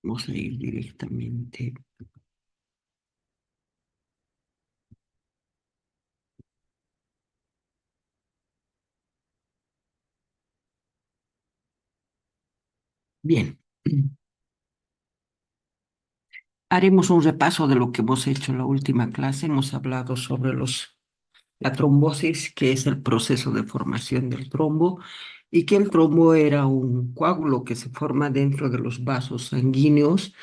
Vamos a ir directamente. Bien. Haremos un repaso de lo que hemos hecho en la última clase. Hemos hablado sobre la trombosis, que es el proceso de formación del trombo, y que el trombo era un coágulo que se forma dentro de los vasos sanguíneos,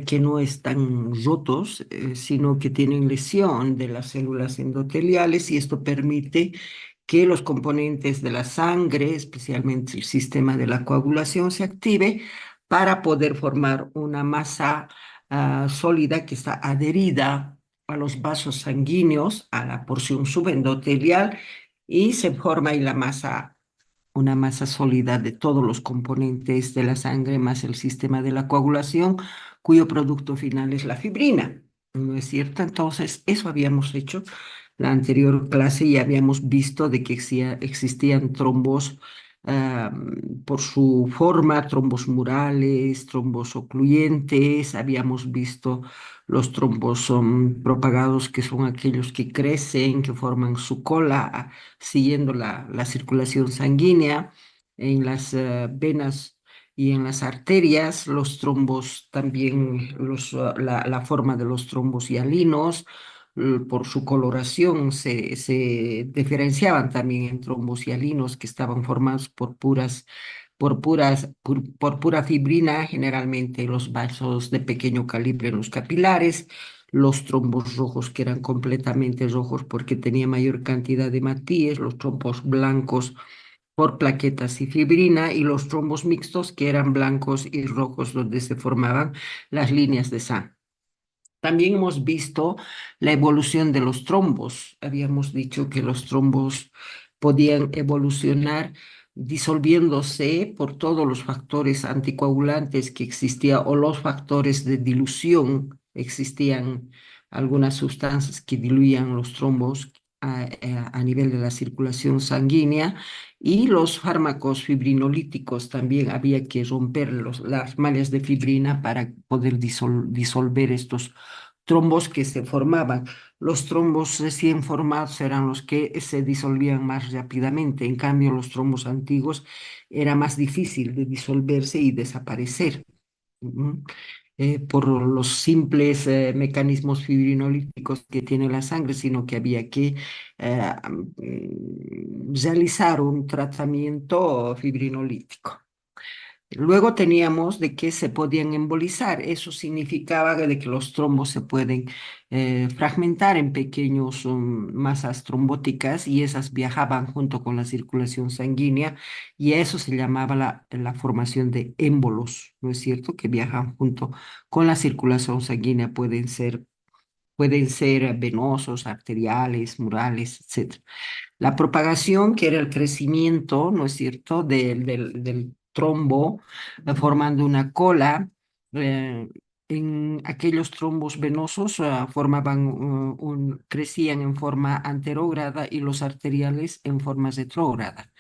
que no están rotos, sino que tienen lesión de las células endoteliales, y esto permite que los componentes de la sangre, especialmente el sistema de la coagulación, se active para poder formar una masa sólida que está adherida a los vasos sanguíneos, a la porción subendotelial, y se forma ahí una masa sólida de todos los componentes de la sangre más el sistema de la coagulación, cuyo producto final es la fibrina. ¿No es cierto? Entonces, eso habíamos hecho la anterior clase y habíamos visto de que existían trombos por su forma, trombos murales, trombos ocluyentes. Habíamos visto los trombos propagados, que son aquellos que crecen, que forman su cola siguiendo la circulación sanguínea en las venas y en las arterias. Los trombos también, la forma de los trombos hialinos, por su coloración, se diferenciaban también en trombos hialinos que estaban formados por pura fibrina, generalmente los vasos de pequeño calibre en los capilares, los trombos rojos que eran completamente rojos porque tenía mayor cantidad de matíes, los trombos blancos por plaquetas y fibrina, y los trombos mixtos que eran blancos y rojos donde se formaban las líneas de sangre. También hemos visto la evolución de los trombos. Habíamos dicho que los trombos podían evolucionar disolviéndose por todos los factores anticoagulantes que existían o los factores de dilución. Existían algunas sustancias que diluían los trombos a nivel de la circulación sanguínea, y los fármacos fibrinolíticos también había que romper las mallas de fibrina para poder disolver estos trombos que se formaban. Los trombos recién formados eran los que se disolvían más rápidamente. En cambio, los trombos antiguos era más difícil de disolverse y desaparecer. Ujú. Por los simples mecanismos fibrinolíticos que tiene la sangre, sino que había que realizar un tratamiento fibrinolítico. Luego teníamos de que se podían embolizar. Eso significaba de que los trombos se pueden fragmentar en pequeños masas trombóticas, y esas viajaban junto con la circulación sanguínea, y a eso se llamaba la formación de émbolos, ¿no es cierto? Que viajan junto con la circulación sanguínea. Pueden ser venosos, arteriales, murales, etc. La propagación, que era el crecimiento, ¿no es cierto?, del trombo, formando una cola. eh, en aquellos trombos venosos crecían en forma anterógrada, y los arteriales en forma retrógrada.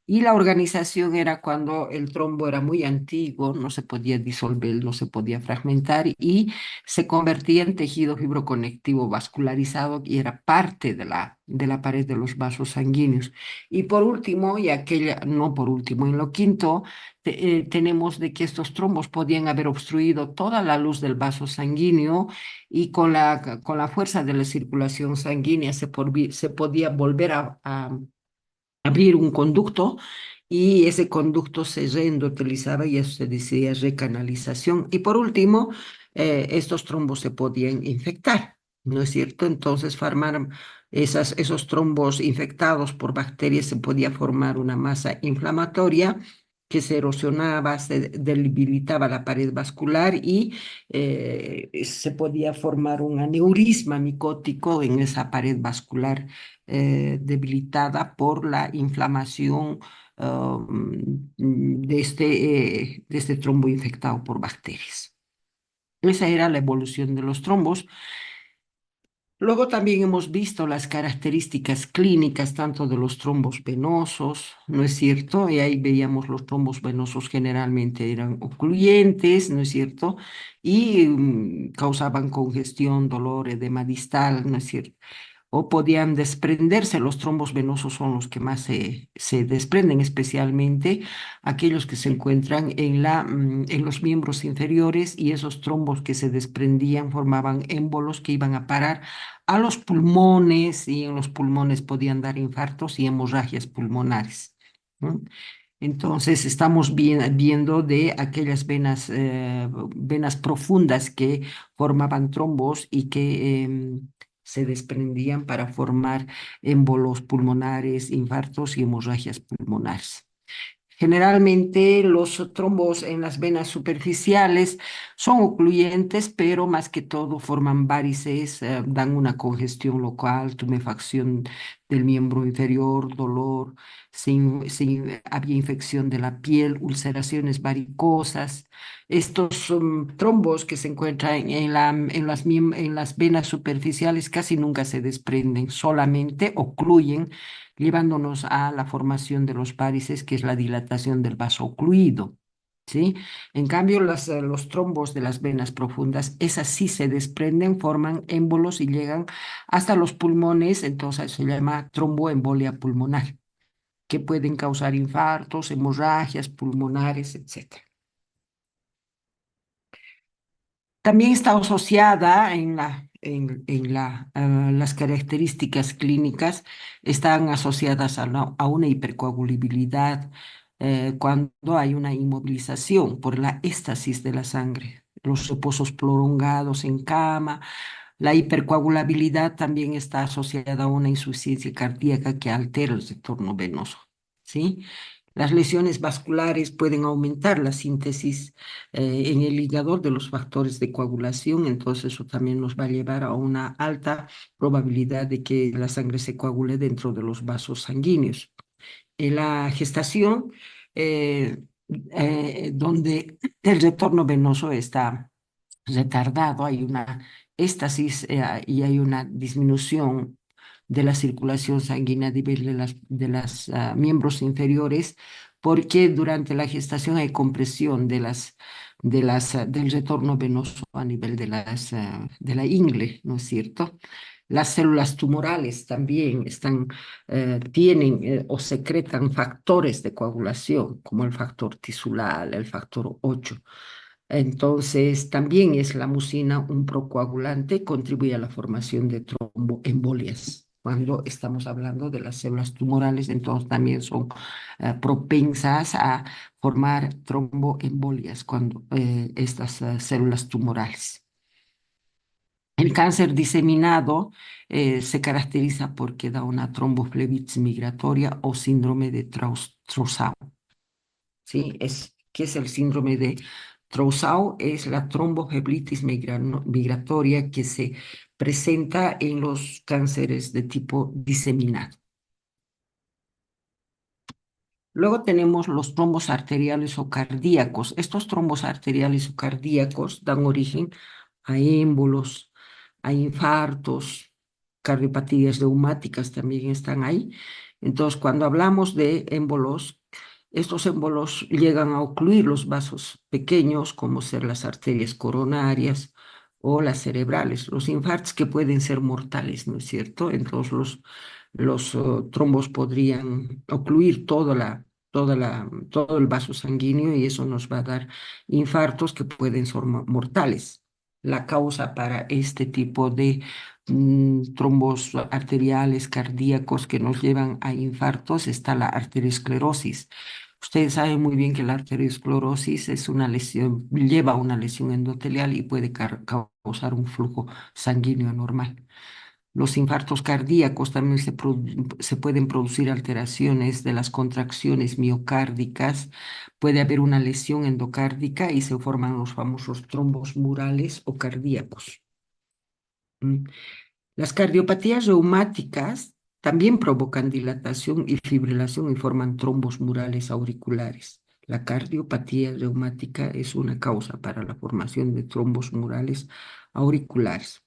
Y la organización era cuando el trombo era muy antiguo, no se podía disolver, no se podía fragmentar, y se convertía en tejido fibroconectivo vascularizado, y era parte de la pared de los vasos sanguíneos. Y por último, no por último, en lo quinto, tenemos de que estos trombos podían haber obstruido toda la luz del vaso sanguíneo, y con la fuerza de la circulación sanguínea se podía volver a abrir un conducto, y ese conducto se reendotelizaba, y eso se decía recanalización. Y por último, estos trombos se podían infectar, ¿no es cierto? Entonces, esos trombos infectados por bacterias, se podía formar una masa inflamatoria que se erosionaba, se debilitaba la pared vascular, y se podía formar un aneurisma micótico en esa pared vascular debilitada por la inflamación de este trombo infectado por bacterias. Esa era la evolución de los trombos. Luego también hemos visto las características clínicas tanto de los trombos venosos, ¿no es cierto? Y ahí veíamos los trombos venosos generalmente eran ocluyentes, ¿no es cierto? Y causaban congestión, dolor, edema distal, ¿no es cierto? O podían desprenderse. Los trombos venosos son los que más se desprenden, especialmente aquellos que se encuentran en los miembros inferiores, y esos trombos que se desprendían formaban émbolos que iban a parar a los pulmones, y en los pulmones podían dar infartos y hemorragias pulmonares, ¿no? Entonces, estamos viendo de aquellas venas profundas que formaban trombos y que se desprendían para formar émbolos pulmonares, infartos y hemorragias pulmonares. Generalmente los trombos en las venas superficiales son ocluyentes, pero más que todo forman varices, dan una congestión local, tumefacción del miembro inferior, dolor, había infección de la piel, ulceraciones varicosas. Estos trombos que se encuentran en las venas superficiales casi nunca se desprenden, solamente ocluyen, llevándonos a la formación de los varices, que es la dilatación del vaso ocluido, ¿sí? En cambio, los trombos de las venas profundas, esas sí se desprenden, forman émbolos y llegan hasta los pulmones, entonces se llama tromboembolia pulmonar, que pueden causar infartos, hemorragias pulmonares, etcétera. También está asociada las características clínicas, están asociadas a una hipercoagulabilidad cuando hay una inmovilización por la éstasis de la sangre, los reposos prolongados en cama. La hipercoagulabilidad también está asociada a una insuficiencia cardíaca que altera el retorno venoso, ¿sí? Las lesiones vasculares pueden aumentar la síntesis en el hígado de los factores de coagulación, entonces eso también nos va a llevar a una alta probabilidad de que la sangre se coagule dentro de los vasos sanguíneos. En la gestación, eh, donde el retorno venoso está retardado, hay una éstasis y hay una disminución de la circulación sanguínea a nivel de las miembros inferiores, porque durante la gestación hay compresión del retorno venoso a nivel de la ingle, ¿no es cierto? Las células tumorales también tienen o secretan factores de coagulación, como el factor tisular, el factor 8. Entonces, también es la mucina un procoagulante, contribuye a la formación de tromboembolias. Cuando estamos hablando de las células tumorales, entonces también son propensas a formar tromboembolias cuando estas células tumorales. El cáncer diseminado se caracteriza porque da una tromboflebitis migratoria o síndrome de Trousseau. ¿Sí? ¿Qué es el síndrome de Trousseau? Es la tromboflebitis migratoria que se presenta en los cánceres de tipo diseminado. Luego tenemos los trombos arteriales o cardíacos. Estos trombos arteriales o cardíacos dan origen a émbolos, a infartos, cardiopatías reumáticas también están ahí. Entonces, cuando hablamos de émbolos, estos émbolos llegan a ocluir los vasos pequeños, como ser las arterias coronarias o las cerebrales, los infartos que pueden ser mortales, ¿no es cierto? Entonces, los trombos podrían ocluir todo el vaso sanguíneo, y eso nos va a dar infartos que pueden ser mortales. La causa para este tipo de trombos arteriales cardíacos que nos llevan a infartos está la arteriosclerosis. Ustedes saben muy bien que la arteriosclerosis es una lesión, lleva a una lesión endotelial y puede causar un flujo sanguíneo anormal. Los infartos cardíacos también se pueden producir alteraciones de las contracciones miocárdicas, puede haber una lesión endocárdica y se forman los famosos trombos murales o cardíacos. ¿Mm? Las cardiopatías reumáticas también provocan dilatación y fibrilación y forman trombos murales auriculares. La cardiopatía reumática es una causa para la formación de trombos murales auriculares.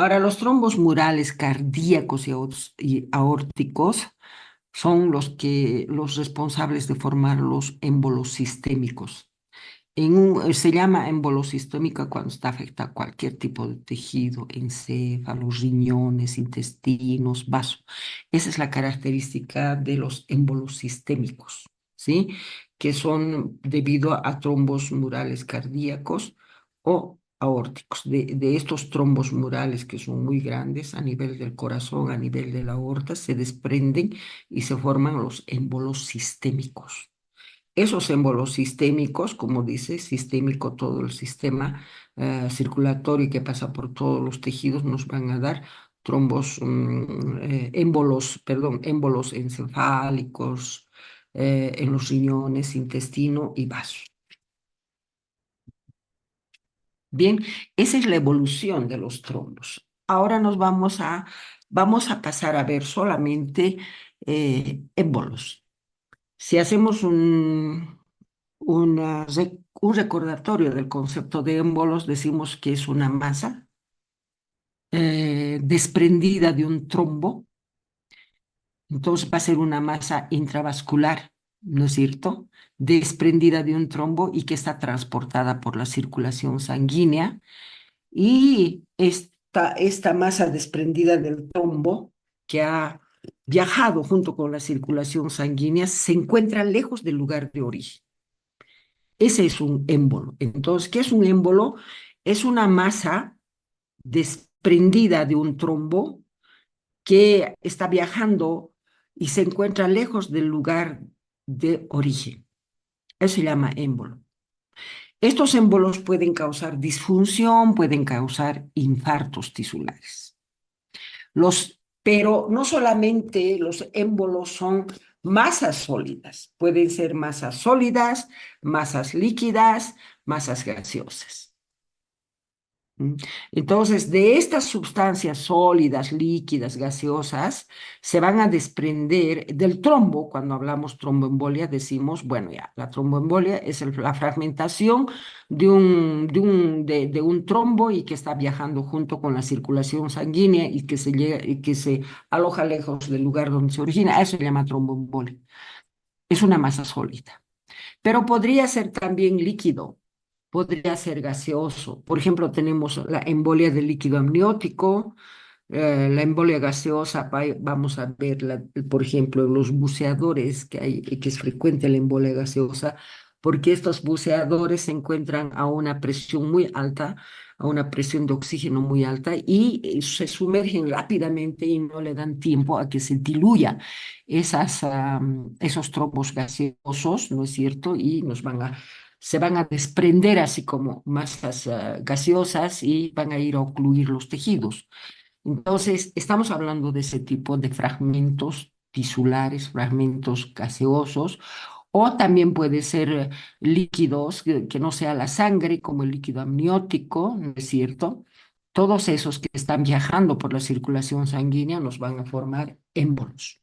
Ahora, los trombos murales cardíacos y aórticos son los responsables de formar los émbolos sistémicos. Se llama émbolo sistémica cuando está afecta a cualquier tipo de tejido, encéfalo, riñones, intestinos, vaso. Esa es la característica de los émbolos sistémicos, ¿sí? Que son debido a trombos murales cardíacos o aórticos. De estos trombos murales que son muy grandes a nivel del corazón, a nivel de la aorta, se desprenden y se forman los émbolos sistémicos. Esos émbolos sistémicos, como dice, sistémico todo el sistema circulatorio que pasa por todos los tejidos, nos van a dar émbolos encefálicos, en los riñones, intestino y vaso. Bien, esa es la evolución de los trombos. Ahora vamos a pasar a ver solamente émbolos. Si hacemos un recordatorio del concepto de émbolos, decimos que es una masa desprendida de un trombo, entonces va a ser una masa intravascular, ¿no es cierto? Desprendida de un trombo y que está transportada por la circulación sanguínea. Y esta masa desprendida del trombo que ha viajado junto con la circulación sanguínea se encuentra lejos del lugar de origen. Ese es un émbolo. Entonces, ¿qué es un émbolo? Es una masa desprendida de un trombo que está viajando y se encuentra lejos del lugar de origen. Eso se llama émbolo. Estos émbolos pueden causar disfunción, pueden causar infartos tisulares. Pero no solamente los émbolos son masas sólidas, pueden ser masas sólidas, masas líquidas, masas gaseosas. ¿Mm? Entonces, de estas sustancias sólidas, líquidas, gaseosas, se van a desprender del trombo. Cuando hablamos tromboembolia, decimos, bueno, ya, la tromboembolia es la fragmentación de un trombo y que está viajando junto con la circulación sanguínea y que se aloja lejos del lugar donde se origina. Eso se llama tromboembolia. Es una masa sólida. Pero podría ser también líquido, podría ser gaseoso. Por ejemplo, tenemos la embolia del líquido amniótico, la embolia gaseosa, vamos a verla, por ejemplo, en los buceadores, que es frecuente la embolia gaseosa, porque estos buceadores se encuentran a una presión muy alta, a una presión de oxígeno muy alta, y se sumergen rápidamente y no le dan tiempo a que se diluya esos trombos gaseosos, ¿no es cierto? Y se van a desprender así como masas gaseosas y van a ir a ocluir los tejidos. Entonces, estamos hablando de ese tipo de fragmentos tisulares, fragmentos gaseosos, o también puede ser líquidos que no sea la sangre, como el líquido amniótico, ¿no es cierto? Todos esos que están viajando por la circulación sanguínea nos van a formar émbolos.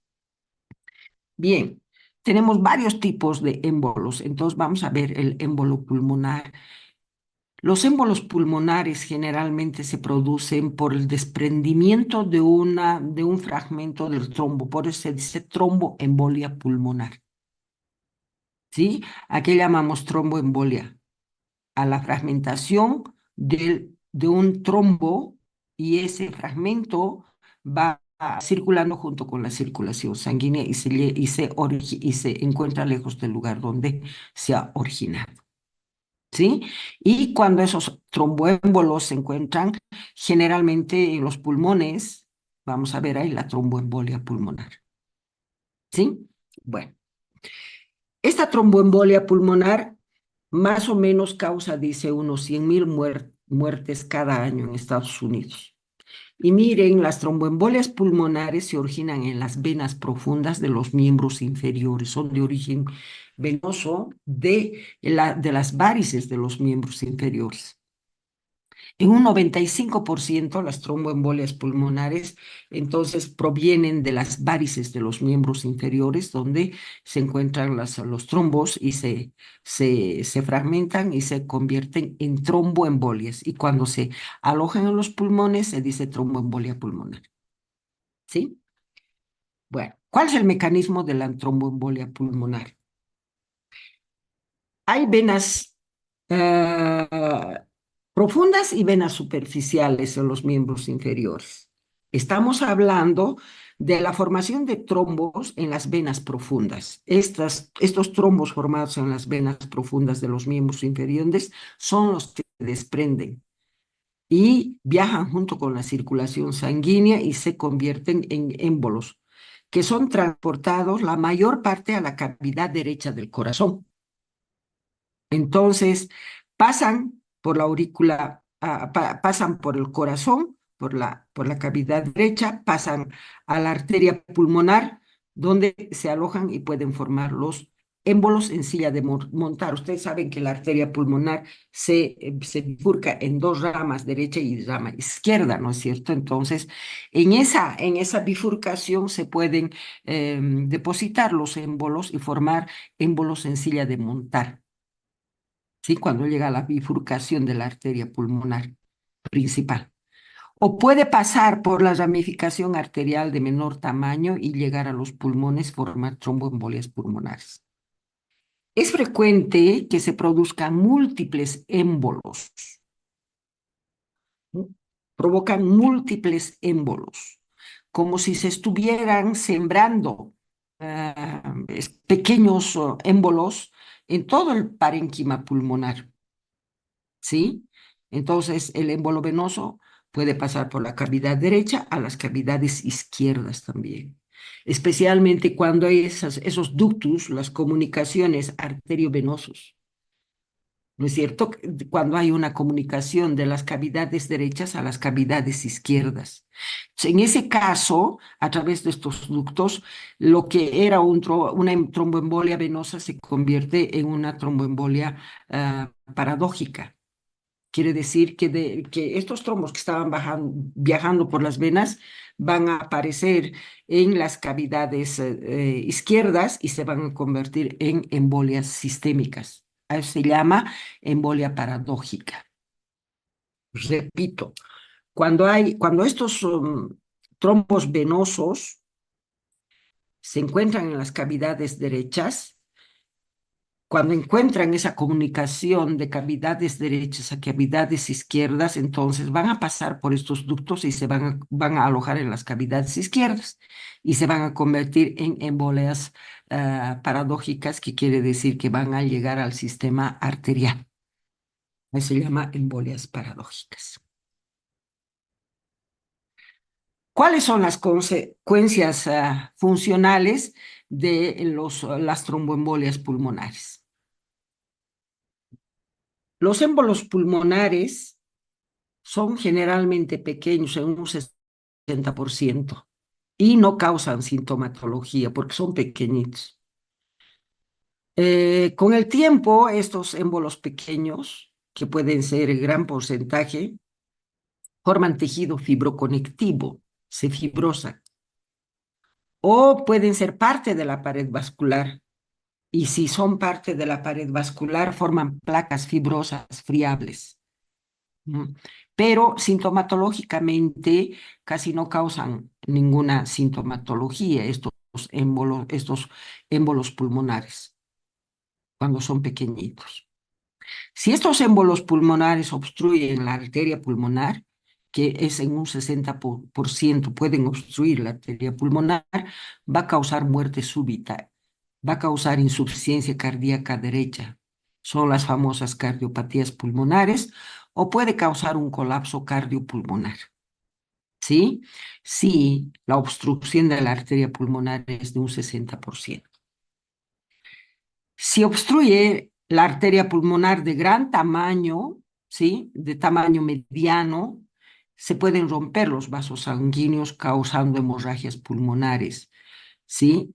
Bien, tenemos varios tipos de émbolos, entonces vamos a ver el émbolo pulmonar. Los émbolos pulmonares generalmente se producen por el desprendimiento de un fragmento del trombo, por eso se dice tromboembolia pulmonar, ¿sí? ¿A qué llamamos tromboembolia? A la fragmentación de un trombo y ese fragmento va circulando junto con la circulación sanguínea y se encuentra lejos del lugar donde se ha originado. ¿Sí? Y cuando esos tromboémbolos se encuentran generalmente en los pulmones, vamos a ver ahí la tromboembolia pulmonar. ¿Sí? Bueno, esta tromboembolia pulmonar más o menos causa, dice, unos 100,000 muertes cada año en Estados Unidos. Y miren, las tromboembolias pulmonares se originan en las venas profundas de los miembros inferiores, son de origen venoso de las varices de los miembros inferiores. En un 95% las tromboembolias pulmonares entonces provienen de las varices de los miembros inferiores, donde se encuentran los trombos y se fragmentan y se convierten en tromboembolias. Y cuando se alojan en los pulmones se dice tromboembolia pulmonar. ¿Sí? Bueno, ¿cuál es el mecanismo de la tromboembolia pulmonar? Hay venas eh, profundas y venas superficiales en los miembros inferiores. Estamos hablando de la formación de trombos en las venas profundas. Estos trombos formados en las venas profundas de los miembros inferiores son los que se desprenden y viajan junto con la circulación sanguínea y se convierten en émbolos, que son transportados la mayor parte a la cavidad derecha del corazón. Entonces, pasan por la aurícula, pasan por el corazón, por la cavidad derecha, pasan a la arteria pulmonar, donde se alojan y pueden formar los émbolos en silla de montar. Ustedes saben que la arteria pulmonar se bifurca en dos ramas, derecha y rama izquierda, ¿no es cierto? Entonces, en esa bifurcación se pueden depositar los émbolos y formar émbolos en silla de montar. ¿Sí? Cuando llega a la bifurcación de la arteria pulmonar principal. O puede pasar por la ramificación arterial de menor tamaño y llegar a los pulmones, formar tromboembolias pulmonares. Es frecuente que se produzcan múltiples émbolos, ¿no? Provocan múltiples émbolos, como si se estuvieran sembrando pequeños émbolos en todo el parénquima pulmonar. ¿Sí? Entonces, el émbolo venoso puede pasar por la cavidad derecha a las cavidades izquierdas también, especialmente cuando hay esos ductus, las comunicaciones arteriovenosos, ¿no es cierto? Cuando hay una comunicación de las cavidades derechas a las cavidades izquierdas. En ese caso, a través de estos ductos, lo que era una tromboembolia venosa se convierte en una tromboembolia paradójica. Quiere decir que estos trombos que estaban viajando por las venas van a aparecer en las cavidades izquierdas y se van a convertir en embolias sistémicas. A eso se llama embolia paradójica. Repito, cuando estos trombos venosos se encuentran en las cavidades derechas, cuando encuentran esa comunicación de cavidades derechas a cavidades izquierdas, entonces van a pasar por estos ductos y se van a alojar en las cavidades izquierdas y se van a convertir en embolias paradójicas, que quiere decir que van a llegar al sistema arterial. Eso se llama embolias paradójicas. ¿Cuáles son las consecuencias funcionales de las tromboembolias pulmonares? Los émbolos pulmonares son generalmente pequeños, en un 60%, y no causan sintomatología porque son pequeñitos. Con el tiempo, estos émbolos pequeños, que pueden ser el gran porcentaje, forman tejido fibroconectivo, se fibrosan, o pueden ser parte de la pared vascular. Y si son parte de la pared vascular, forman placas fibrosas friables. Pero sintomatológicamente casi no causan ninguna sintomatología estos émbolos pulmonares cuando son pequeñitos. Si estos émbolos pulmonares obstruyen la arteria pulmonar, que es en un 60% pueden obstruir la arteria pulmonar, va a causar muerte súbita, va a causar insuficiencia cardíaca derecha. Son las famosas cardiopatías pulmonares, o puede causar un colapso cardiopulmonar. ¿Sí? Si la obstrucción de la arteria pulmonar es de un 60%. Si obstruye la arteria pulmonar de gran tamaño, ¿sí? De tamaño mediano, se pueden romper los vasos sanguíneos causando hemorragias pulmonares, ¿sí?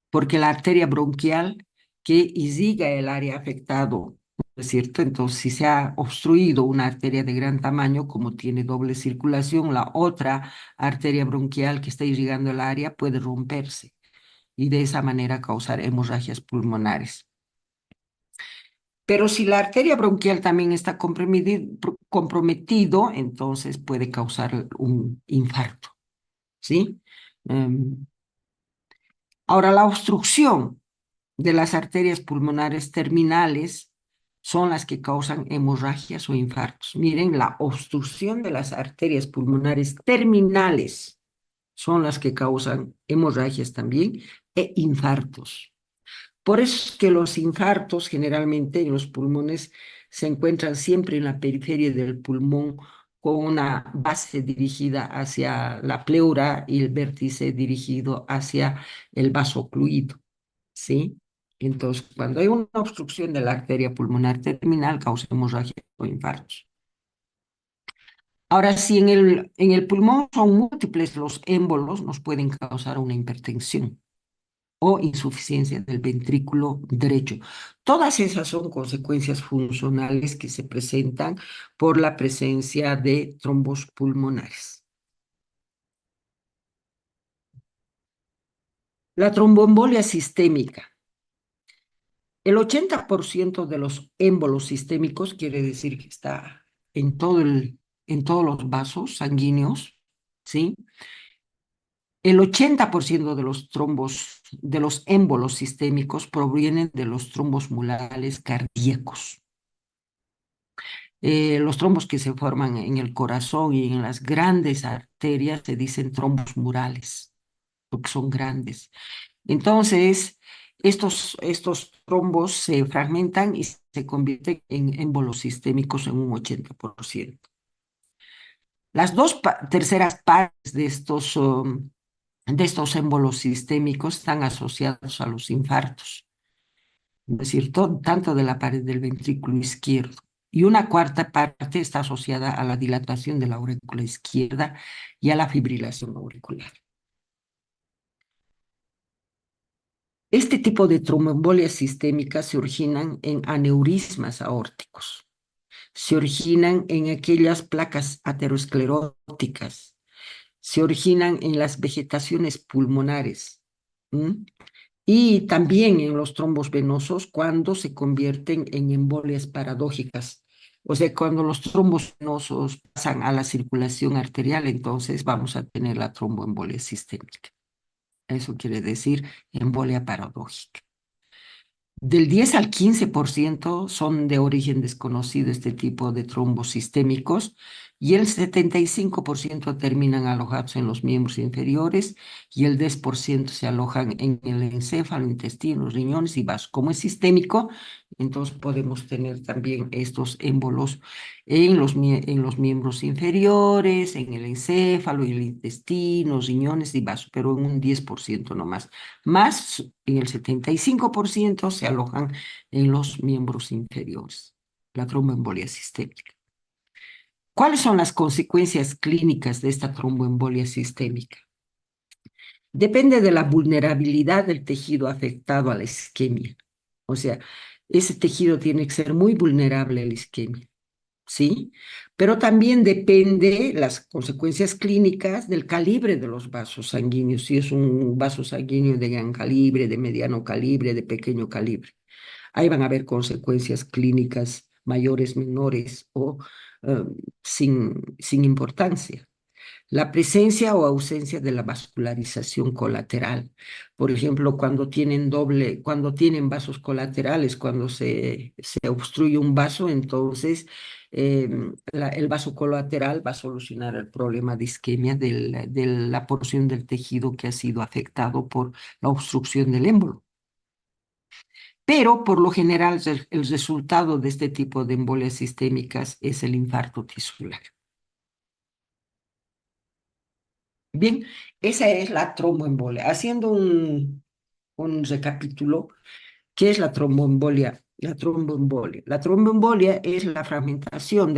Porque la arteria bronquial que irriga el área afectado es cierto? Entonces, si se ha obstruido una arteria de gran tamaño, como tiene doble circulación, la otra arteria bronquial que está irrigando el área puede romperse y de esa manera causar hemorragias pulmonares. Pero si la arteria bronquial también está comprometido, entonces puede causar un infarto, ¿sí? Em, Ahora, la obstrucción de las arterias pulmonares terminales son las que causan hemorragias o infartos. Miren, la obstrucción de las arterias pulmonares terminales son las que causan hemorragias también e infartos. Por eso es que los infartos generalmente en los pulmones se encuentran siempre en la periferia del pulmón con una base dirigida hacia la pleura y el vértice dirigido hacia el vaso ocluido, ¿sí? Entonces, cuando hay una obstrucción de la arteria pulmonar terminal, causa hemorragia o infartos. Ahora, si en el pulmón son múltiples los émbolos, nos pueden causar una hipertensión o insuficiencia del ventrículo derecho. Todas esas son consecuencias funcionales que se presentan por la presencia de trombos pulmonares. La tromboembolia sistémica. El 80% de los émbolos sistémicos quiere decir que está en todos los vasos sanguíneos, ¿sí? El 80% de los trombos, de los émbolos sistémicos provienen de los trombos murales cardíacos. Los trombos que se forman en el corazón y en las grandes arterias se dicen trombos murales, porque son grandes. Entonces, estos trombos se fragmentan y se convierten en émbolos sistémicos en un 80%. Las terceras partes de estos émbolos sistémicos están asociados a los infartos, es decir, tanto de la pared del ventrículo izquierdo. Y una cuarta parte está asociada a la dilatación de la aurícula izquierda y a la fibrilación auricular. Este tipo de tromboembolias sistémicas se originan en aneurismas aórticos, se originan en aquellas placas ateroscleróticas, se originan en las vegetaciones pulmonares, ¿m? Y también en los trombos venosos cuando se convierten en embolias paradójicas. O sea, cuando los trombos venosos pasan a la circulación arterial, entonces vamos a tener la tromboembolia sistémica. Eso quiere decir embolia paradójica. Del 10 al 15% son de origen desconocido este tipo de trombos sistémicos y el 75% terminan alojados en los miembros inferiores y el 10% se alojan en el encéfalo, intestinos, riñones y vasos. Como es sistémico, entonces podemos tener también estos émbolos en los miembros inferiores, en el encéfalo, y el intestino, riñones y vasos, pero en un 10% nomás. Más en el 75% se alojan en los miembros inferiores, la tromboembolia sistémica. ¿Cuáles son las consecuencias clínicas de esta tromboembolia sistémica? Depende de la vulnerabilidad del tejido afectado a la isquemia. O sea, ese tejido tiene que ser muy vulnerable a la isquemia, ¿sí? Pero también depende las consecuencias clínicas del calibre de los vasos sanguíneos, si es un vaso sanguíneo de gran calibre, de mediano calibre, de pequeño calibre. Ahí van a haber consecuencias clínicas mayores, menores o eh, sin importancia. La presencia o ausencia de la vascularización colateral. Por ejemplo, cuando tienen vasos colaterales, cuando se obstruye un vaso, entonces el vaso colateral va a solucionar el problema de isquemia de la porción del tejido que ha sido afectado por la obstrucción del émbolo. Pero por lo general el resultado de este tipo de embolias sistémicas es el infarto tisular. Bien, esa es la tromboembolia. Haciendo un recapítulo, ¿qué es la tromboembolia? La tromboembolia es la fragmentación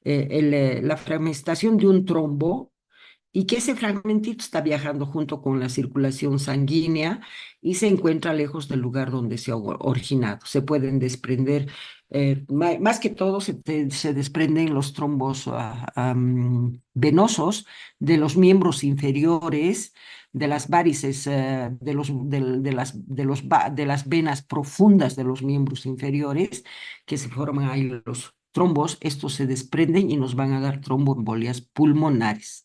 la fragmentación de un trombo y que ese fragmentito está viajando junto con la circulación sanguínea y se encuentra lejos del lugar donde se ha originado. Se pueden desprender, más que todo se desprenden los trombos venosos de los miembros inferiores, de las varices, de las venas profundas de los miembros inferiores, que se forman ahí los trombos. Estos se desprenden y nos van a dar tromboembolias pulmonares,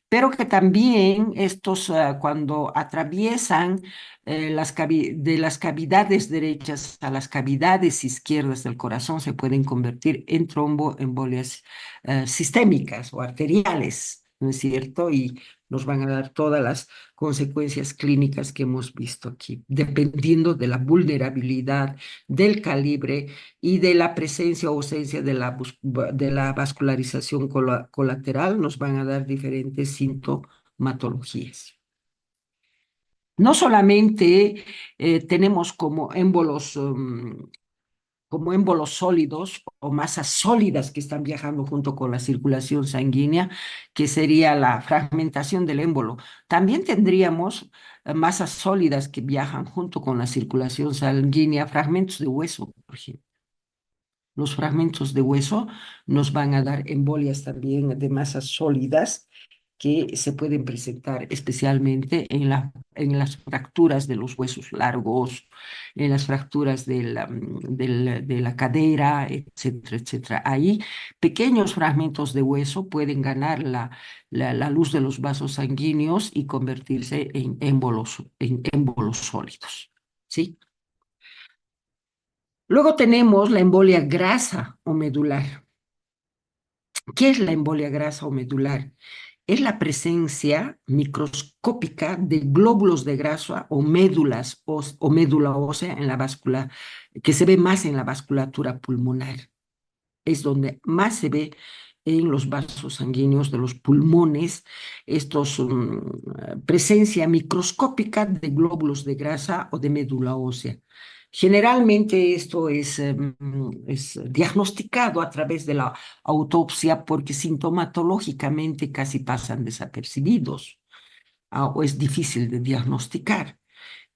pero que también estos, cuando atraviesan de las cavidades derechas a las cavidades izquierdas del corazón, se pueden convertir en tromboembolias sistémicas o arteriales, ¿no es cierto? Y nos van a dar todas las consecuencias clínicas que hemos visto aquí, dependiendo de la vulnerabilidad, del calibre y de la presencia o ausencia de la vascularización colateral, nos van a dar diferentes sintomatologías. No solamente tenemos como émbolos sólidos o masas sólidas que están viajando junto con la circulación sanguínea, que sería la fragmentación del émbolo. También tendríamos masas sólidas que viajan junto con la circulación sanguínea, fragmentos de hueso, por ejemplo. Los fragmentos de hueso nos van a dar embolias también de masas sólidas que se pueden presentar especialmente en las fracturas de los huesos largos, en las fracturas de la cadera, etcétera, etcétera. Ahí pequeños fragmentos de hueso pueden ganar la luz de los vasos sanguíneos y convertirse en émbolos sólidos. ¿Sí? Luego tenemos la embolia grasa o medular. ¿Qué es la embolia grasa o medular? Es la presencia microscópica de glóbulos de grasa o médulas o médula ósea en la vascula, que se ve más en la vasculatura pulmonar. Es donde más se ve en los vasos sanguíneos de los pulmones, estos presencia microscópica de glóbulos de grasa o de médula ósea. Generalmente esto es diagnosticado a través de la autopsia porque sintomatológicamente casi pasan desapercibidos, o es difícil de diagnosticar.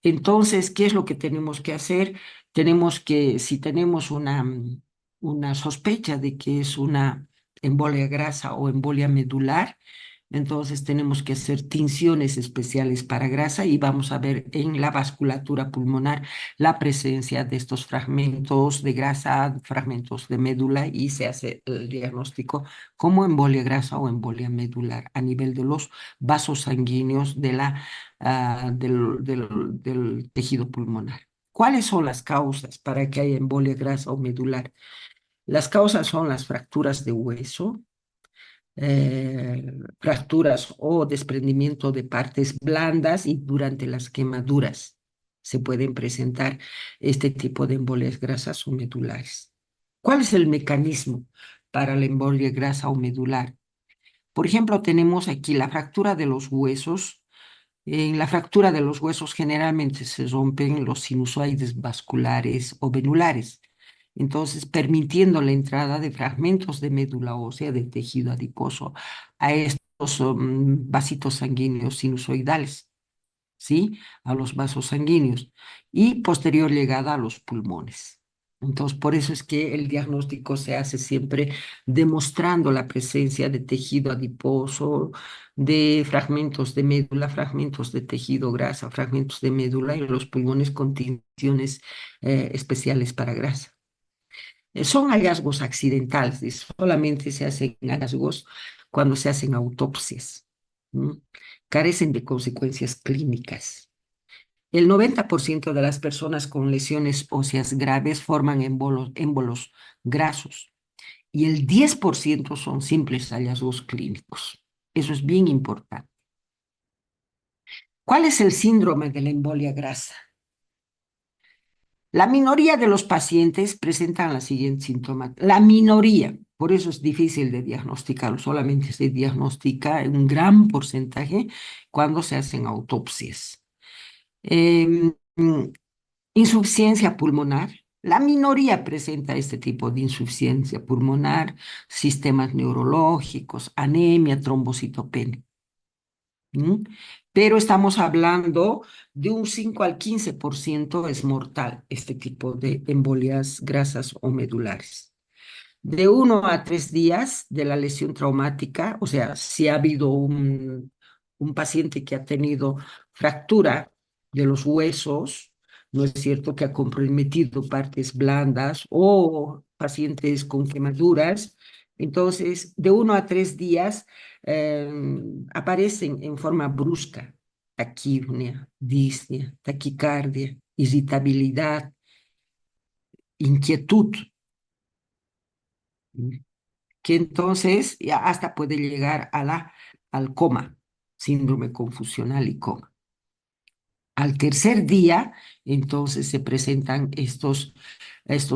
Entonces, ¿qué es lo que tenemos que hacer? Tenemos que, si tenemos una sospecha de que es una embolia grasa o embolia medular, entonces tenemos que hacer tinciones especiales para grasa y vamos a ver en la vasculatura pulmonar la presencia de estos fragmentos de grasa, fragmentos de médula, y se hace el diagnóstico como embolia grasa o embolia medular a nivel de los vasos sanguíneos del tejido pulmonar. ¿Cuáles son las causas para que haya embolia grasa o medular? Las causas son las fracturas de hueso, fracturas o desprendimiento de partes blandas, y durante las quemaduras se pueden presentar este tipo de embolias grasas o medulares. ¿Cuál es el mecanismo para la embolia grasa o medular? Por ejemplo, tenemos aquí la fractura de los huesos. En la fractura de los huesos generalmente se rompen los sinusoides vasculares o venulares, entonces permitiendo la entrada de fragmentos de médula ósea, de tejido adiposo, a estos vasitos sanguíneos sinusoidales, ¿sí? A los vasos sanguíneos, y posterior llegada a los pulmones. Entonces, por eso es que el diagnóstico se hace siempre demostrando la presencia de tejido adiposo, de fragmentos de médula, fragmentos de tejido grasa, fragmentos de médula en los pulmones con tinciones especiales para grasa. Son hallazgos accidentales y solamente se hacen hallazgos cuando se hacen autopsias. ¿Mm? Carecen de consecuencias clínicas. El 90% de las personas con lesiones óseas graves forman émbolos grasos y el 10% son simples hallazgos clínicos. Eso es bien importante. ¿Cuál es el síndrome de la embolia grasa? La minoría de los pacientes presentan la siguiente síntomas. La minoría, por eso es difícil de diagnosticar, solamente se diagnostica en un gran porcentaje cuando se hacen autopsias. Em, Insuficiencia pulmonar. La minoría presenta este tipo de insuficiencia pulmonar, sistemas neurológicos, anemia, trombocitopenia. ¿m? Pero estamos hablando de un 5 al 15% es mortal este tipo de embolias grasas o medulares. De 1 a 3 días de la lesión traumática, o sea, si ha habido un paciente que ha tenido fractura de los huesos, no es cierto que ha comprometido partes blandas o pacientes con quemaduras, entonces de 1 a 3 días eh, aparecen en forma brusca taquipnea, disnea, taquicardia, irritabilidad, inquietud, que entonces ya hasta puede llegar al coma, síndrome confusional y coma. Al tercer día, entonces se presentan estos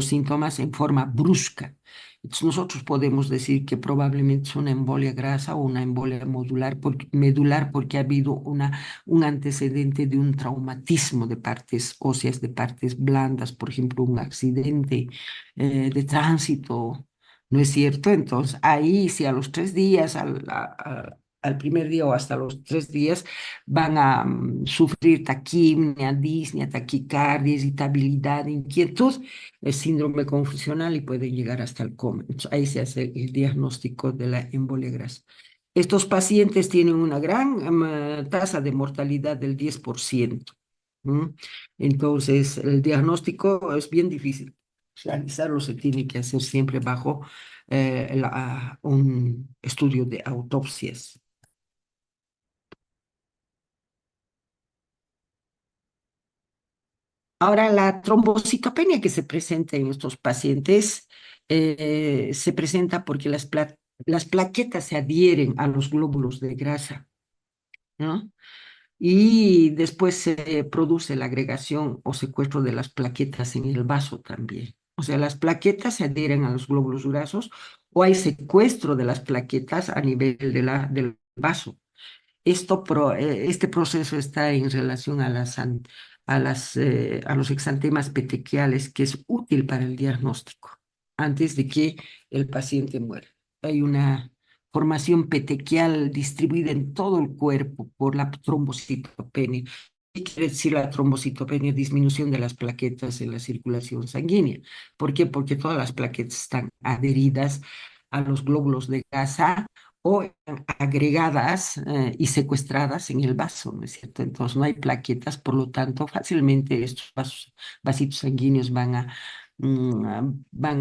síntomas en forma brusca. Entonces, nosotros podemos decir que probablemente es una embolia grasa o una embolia medular porque ha habido un antecedente de un traumatismo de partes óseas, de partes blandas, por ejemplo, un accidente de tránsito, ¿no es cierto? Entonces, ahí si a los 3 días, al primer día o hasta los 3 días, van a sufrir taquimia, disnea, taquicardia, irritabilidad, inquietud, el síndrome confusional y pueden llegar hasta el coma. Entonces, ahí se hace el diagnóstico de la embolia grasa. Estos pacientes tienen una gran tasa de mortalidad del 10%. ¿M? Entonces, el diagnóstico es bien difícil. Realizarlo se tiene que hacer siempre bajo un estudio de autopsias. Ahora, la trombocitopenia que se presenta en estos pacientes se presenta porque las plaquetas se adhieren a los glóbulos de grasa, ¿no? Y después se produce la agregación o secuestro de las plaquetas en el vaso también. O sea, las plaquetas se adhieren a los glóbulos grasos o hay secuestro de las plaquetas a nivel del vaso. Este proceso está en relación a los exantemas petequiales, que es útil para el diagnóstico antes de que el paciente muera. Hay una formación petequial distribuida en todo el cuerpo por la trombocitopenia. ¿Qué quiere decir la trombocitopenia? Disminución de las plaquetas en la circulación sanguínea. ¿Por qué? Porque todas las plaquetas están adheridas a los glóbulos de gasa o agregadas y secuestradas en el vaso, ¿no es cierto? Entonces no hay plaquetas, por lo tanto, fácilmente estos vasitos sanguíneos van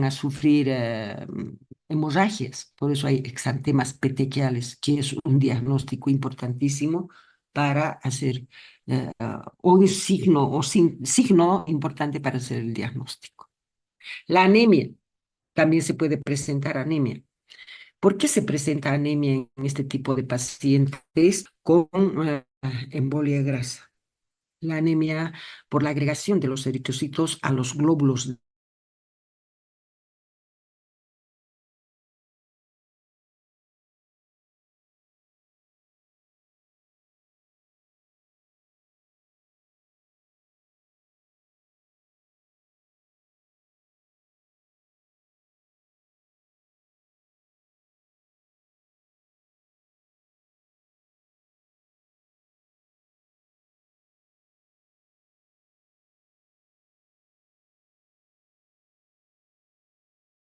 a sufrir hemorragias. Por eso hay exantemas petequiales, que es un diagnóstico importantísimo para hacer, o un signo importante para hacer el diagnóstico. La anemia, también se puede presentar anemia. ¿Por qué se presenta anemia en este tipo de pacientes con embolia grasa? La anemia por la agregación de los eritrocitos a los glóbulos